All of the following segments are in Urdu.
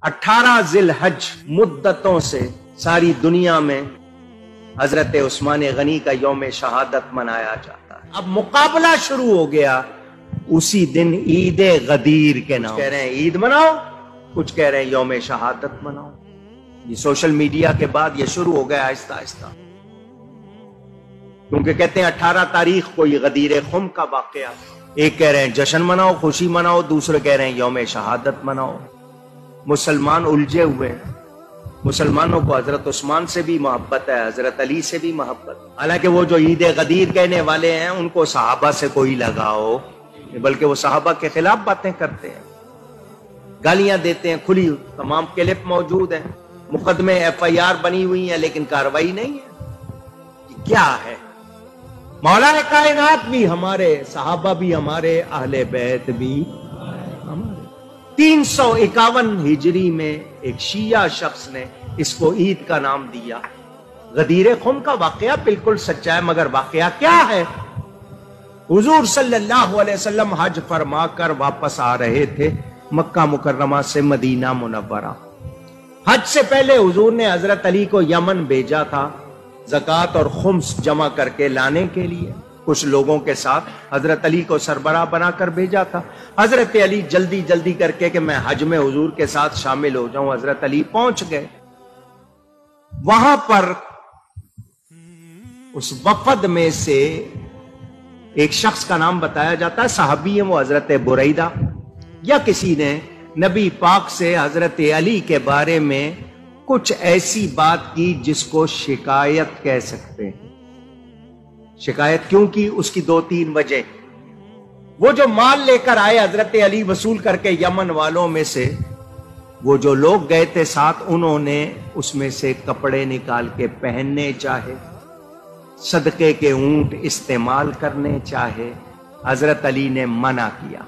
18 ذی الحج مدتوں سے ساری دنیا میں حضرت عثمان غنی کا یوم شہادت منایا جاتا ہے۔ اب مقابلہ شروع ہو گیا اسی دن عید غدیر کے نام، کہہ رہے ہیں عید مناؤ، کچھ کہہ رہے ہیں یوم شہادت مناؤ۔ یہ سوشل میڈیا کے بعد یہ شروع ہو گیا آہستہ آہستہ، کیونکہ کہتے ہیں 18 تاریخ کو یہ غدیر خم کا واقعہ، ایک کہہ رہے ہیں جشن مناؤ، خوشی مناؤ، دوسرے کہہ رہے ہیں یوم شہادت مناؤ۔ مسلمان الجھے ہوئے ہیں۔ مسلمانوں کو حضرت عثمان سے بھی محبت ہے، حضرت علی سے بھی محبت، حالانکہ وہ جو عید غدیر کہنے والے ہیں ان کو صحابہ سے کوئی لگاؤ، بلکہ وہ صحابہ کے خلاف باتیں کرتے ہیں، گالیاں دیتے ہیں، کھلی تمام کلپ موجود ہیں، مقدمے FIR بنی ہوئی ہیں، لیکن کارروائی نہیں ہے۔ کیا ہے؟ مولا کائنات بھی ہمارے، صحابہ بھی ہمارے، اہل بیت بھی ہمارے۔ 351 ہجری میں ایک شیعہ شخص نے اس کو عید کا نام دیا۔ غدیر خم کا واقعہ بالکل سچا ہے، مگر واقعہ کیا ہے؟ حضور صلی اللہ علیہ وسلم حج فرما کر واپس آ رہے تھے مکہ مکرمہ سے مدینہ منورہ۔ حج سے پہلے حضور نے حضرت علی کو یمن بھیجا تھا زکوٰۃ اور خمس جمع کر کے لانے کے لیے، کچھ لوگوں کے ساتھ حضرت علی کو سربراہ بنا کر بھیجا تھا۔ حضرت علی جلدی جلدی کر کے کہ میں حج میں حضور کے ساتھ شامل ہو جاؤں، حضرت علی پہنچ گئے۔ وہاں پر اس وفد میں سے ایک شخص کا نام بتایا جاتا ہے، صحابی ہے وہ حضرت بریدہ، یا کسی نے نبی پاک سے حضرت علی کے بارے میں کچھ ایسی بات کی جس کو شکایت کہہ سکتے ہیں۔ شکایت کیوں کی؟ اس کی 2-3 وجہ۔ وہ جو مال لے کر آئے حضرت علی وصول کر کے یمن والوں میں سے، وہ جو لوگ گئے تھے ساتھ، انہوں نے اس میں سے کپڑے نکال کے پہننے چاہے، صدقے کے اونٹ استعمال کرنے چاہے، حضرت علی نے منع کیا۔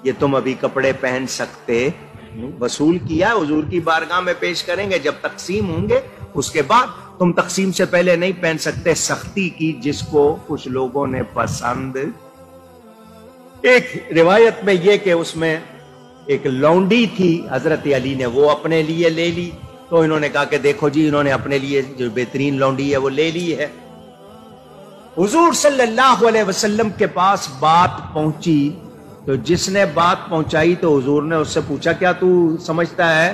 یہ تم ابھی کپڑے پہن سکتے، وصول کیا حضور کی بارگاہ میں پیش کریں گے، جب تقسیم ہوں گے اس کے بعد، تم تقسیم سے پہلے نہیں پہن سکتے۔ سختی کی جس کو کچھ لوگوں نے پسند۔ ایک روایت میں یہ کہ اس میں ایک لونڈی تھی حضرت علی نے، وہ اپنے لیے لے لی، تو انہوں نے کہا کہ دیکھو جی انہوں نے اپنے لیے جو بہترین لونڈی ہے وہ لے لی ہے۔ حضور صلی اللہ علیہ وسلم کے پاس بات پہنچی، تو جس نے بات پہنچائی تو حضور نے اس سے پوچھا کیا تو سمجھتا ہے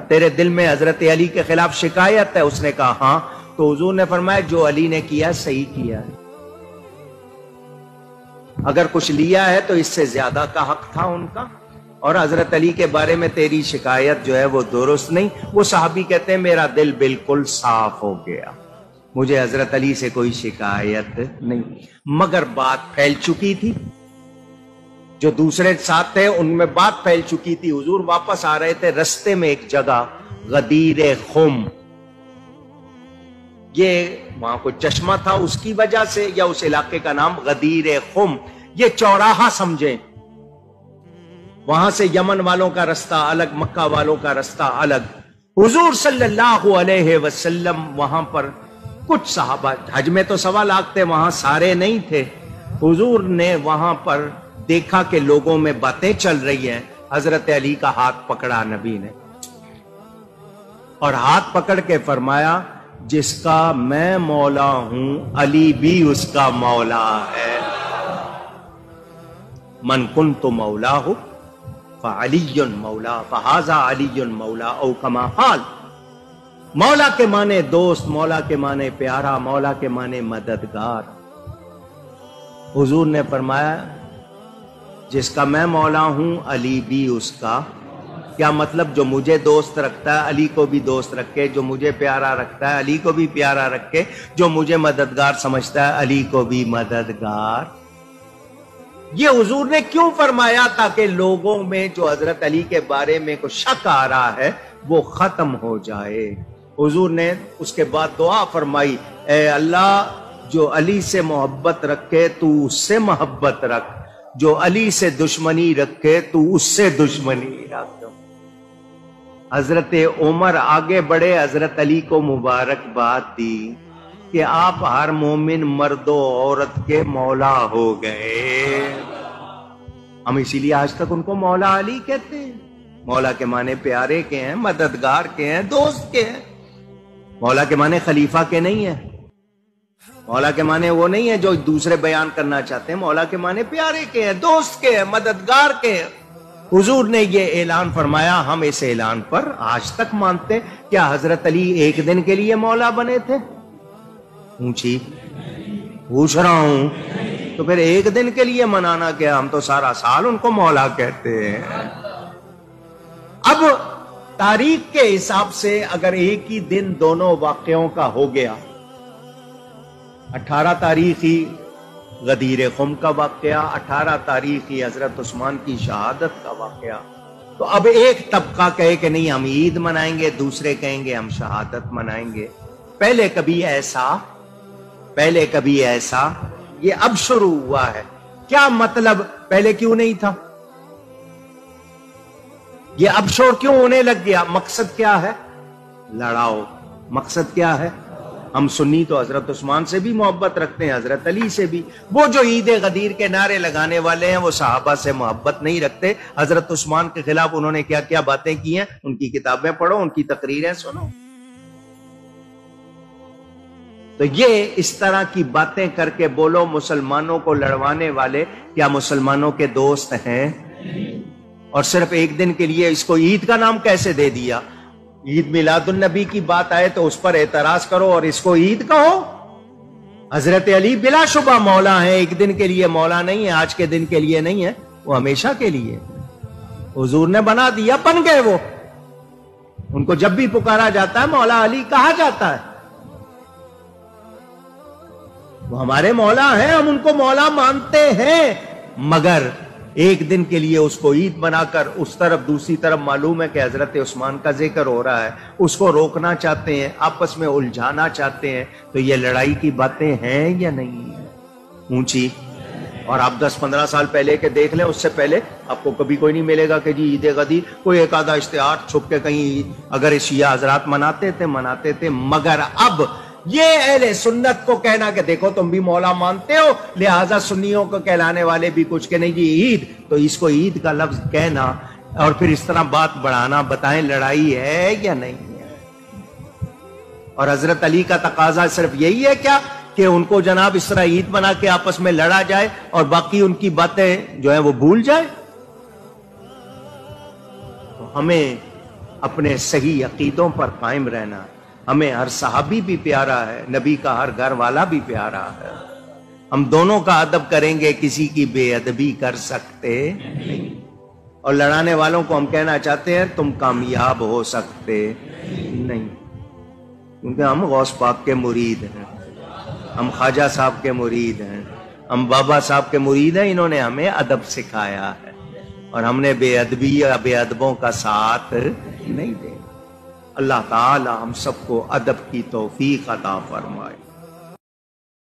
تیرے دل میں حضرت علی کے خلاف شکایت ہے؟ اس نے کہا ہاں۔ تو حضور نے فرمایا جو علی نے کیا صحیح کیا ہے، اگر کچھ لیا ہے تو اس سے زیادہ کا حق تھا ان کا، اور حضرت علی کے بارے میں تیری شکایت جو ہے وہ درست نہیں۔ وہ صحابی کہتے ہیں میرا دل بالکل صاف ہو گیا، مجھے حضرت علی سے کوئی شکایت نہیں، مگر بات پھیل چکی تھی، جو دوسرے ساتھ تھے ان میں بات پھیل چکی تھی۔ حضور واپس آ رہے تھے، رستے میں ایک جگہ غدیر خم، یہ وہاں کو چشمہ تھا اس کی وجہ سے، یا اس علاقے کا نام غدیر خم، یہ چوراہا سمجھیں، وہاں سے یمن والوں کا رستہ الگ، مکہ والوں کا رستہ الگ۔ حضور صلی اللہ علیہ وسلم وہاں پر کچھ صحابہ، حج میں تو 1.25 لاکھ تھے، وہاں سارے نہیں تھے۔ حضور نے وہاں پر دیکھا کہ لوگوں میں باتیں چل رہی ہیں، حضرت علی کا ہاتھ پکڑا نبی نے، اور ہاتھ پکڑ کے فرمایا جس کا میں مولا ہوں علی بھی اس کا مولا ہے۔ من کنت مولاہ فعلی مولا فہذا علی مولا، او کما قال۔ مولا کے معنی دوست، مولا کے معنی پیارا، مولا کے معنی مددگار۔ حضور نے فرمایا جس کا میں مولا ہوں علی بھی اس کا، کیا مطلب جو مجھے دوست رکھتا ہے علی کو بھی دوست رکھے، جو مجھے پیارا رکھتا ہے علی کو بھی پیارا رکھے، جو مجھے مددگار سمجھتا ہے علی کو بھی مددگار۔ یہ حضور نے کیوں فرمایا؟ تاکہ لوگوں میں جو حضرت علی کے بارے میں کوئی شک آ رہا ہے وہ ختم ہو جائے۔ حضور نے اس کے بعد دعا فرمائی، اے اللہ جو علی سے محبت رکھے تو اس سے محبت رکھ، جو علی سے دشمنی رکھے تو اس سے دشمنی رکھ۔ حضرت عمر آگے بڑھے، حضرت علی کو مبارکباد دی کہ آپ ہر مومن مرد و عورت کے مولا ہو گئے۔ ہم اسی لیے آج تک ان کو مولا علی کہتے ہیں۔ مولا کے معنی پیارے کے ہیں، مددگار کے ہیں، دوست کے ہیں۔ مولا کے معنی خلیفہ کے نہیں ہیں، مولا کے معنی وہ نہیں ہے جو دوسرے بیان کرنا چاہتے ہیں، مولا کے معنی پیارے کے ہیں، دوست کے ہیں، مددگار کے ہیں۔ حضور نے یہ اعلان فرمایا، ہم اس اعلان پر آج تک مانتے ہیں۔ کیا حضرت علی ایک دن کے لیے مولا بنے تھے؟ اونچی پوچھ رہا ہوں، تو پھر ایک دن کے لیے منانا کیا؟ ہم تو سارا سال ان کو مولا کہتے ہیں۔ اب تاریخ کے حساب سے اگر ایک ہی دن دونوں واقعوں کا ہو گیا، 18 تاریخی غدیر خم کا واقعہ، 18 تاریخی حضرت عثمان کی شہادت کا واقعہ، تو اب ایک طبقہ کہے کہ نہیں ہم عید منائیں گے، دوسرے کہیں گے ہم شہادت منائیں گے۔ پہلے کبھی ایسا یہ اب شروع ہوا ہے۔ کیا مطلب؟ پہلے کیوں نہیں تھا؟ یہ اب شور کیوں ہونے لگ گیا؟ مقصد کیا ہے؟ لڑاؤ۔ مقصد کیا ہے؟ ہم سنی تو حضرت عثمان سے بھی محبت رکھتے ہیں، حضرت علی سے بھی۔ وہ جو عید غدیر کے نعرے لگانے والے ہیں وہ صحابہ سے محبت نہیں رکھتے۔ حضرت عثمان کے خلاف انہوں نے کیا کیا باتیں کی ہیں، ان کی کتابیں پڑھو، ان کی تقریریں سنو۔ تو یہ اس طرح کی باتیں کر کے بولو مسلمانوں کو لڑوانے والے کیا مسلمانوں کے دوست ہیں؟ اور صرف ایک دن کے لیے اس کو عید کا نام کیسے دے دیا؟ عید میلاد النبی کی بات آئے تو اس پر اعتراض کرو اور اس کو عید کہو۔ حضرت علی بلا شبہ مولا ہیں، ایک دن کے لیے مولا نہیں ہے، آج کے دن کے لیے نہیں ہے، وہ ہمیشہ کے لیے۔ حضور نے بنا دیا، بن گئے وہ۔ ان کو جب بھی پکارا جاتا ہے مولا علی کہا جاتا ہے۔ وہ ہمارے مولا ہیں، ہم ان کو مولا مانتے ہیں، مگر ایک دن کے لیے اس کو عید بنا کر اس طرف دوسری طرف معلوم ہے کہ حضرت عثمان کا ذکر ہو رہا ہے، اس کو روکنا چاہتے ہیں، آپس میں الجھانا چاہتے ہیں۔ تو یہ لڑائی کی باتیں ہیں یا نہیں ہیں؟ اونچی۔ اور آپ 10-15 سال پہلے کے دیکھ لیں، اس سے پہلے آپ کو کبھی کوئی نہیں ملے گا کہ جی عید غدیر، کوئی ایک آدھا اشتہار چھپ کے کہیں اگر شیعہ حضرات مناتے تھے، مگر اب یہ اہل سنت کو کہنا کہ دیکھو تم بھی مولا مانتے ہو، لہذا سنیوں کو کہلانے والے بھی کچھ کہ نہیں جی عید، تو اس کو عید کا لفظ کہنا اور پھر اس طرح بات بڑھانا، بتائیں لڑائی ہے یا نہیں ہے؟ اور حضرت علی کا تقاضا صرف یہی ہے کیا کہ ان کو جناب اس طرح عید بنا کے آپس میں لڑا جائے اور باقی ان کی باتیں جو ہیں وہ بھول جائے؟ تو ہمیں اپنے صحیح عقیدوں پر قائم رہنا ہے۔ ہمیں ہر صحابی بھی پیارا ہے، نبی کا ہر گھر والا بھی پیارا ہے۔ ہم دونوں کا ادب کریں گے، کسی کی بے ادبی کر سکتے نہیں۔ اور لڑانے والوں کو ہم کہنا چاہتے ہیں تم کامیاب ہو سکتے نہیں، کیونکہ ہم غوث پاک کے مرید ہیں، ہم خواجہ صاحب کے مرید ہیں، ہم بابا صاحب کے مرید ہیں۔ انہوں نے ہمیں ادب سکھایا ہے اور ہم نے بے ادبی یا بے ادبوں کا ساتھ نہیں دیا۔ اللہ تعالی ہم سب کو ادب کی توفیق عطا فرمائے۔